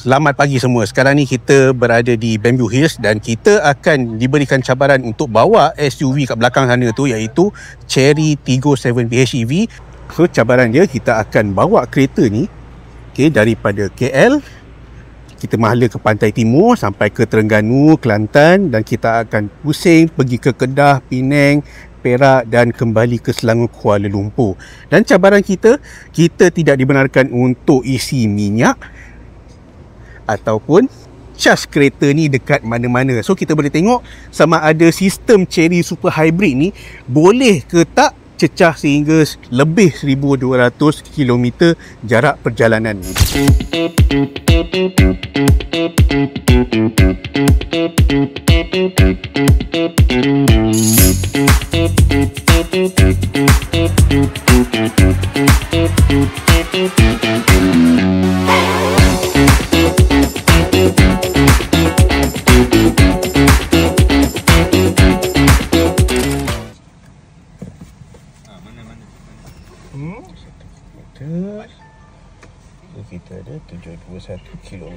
Selamat pagi semua. Sekarang ni kita berada di Bamboo Hills dan kita akan diberikan cabaran untuk bawa SUV kat belakang sana tu, iaitu Chery Tiggo 7 PHEV. So cabaran dia, kita akan bawa kereta ni daripada KL, kita mahala ke pantai timur sampai ke Terengganu, Kelantan, dan kita akan pusing pergi ke Kedah, Penang, Perak dan kembali ke Selangor, Kuala Lumpur. Dan cabaran kita tidak dibenarkan untuk isi minyak ataupun cas kereta ni dekat mana-mana. So kita boleh tengok sama ada sistem Chery Super Hybrid ni boleh ke tak cecah sehingga lebih 1200 km jarak perjalanan. Kita ada 721 km.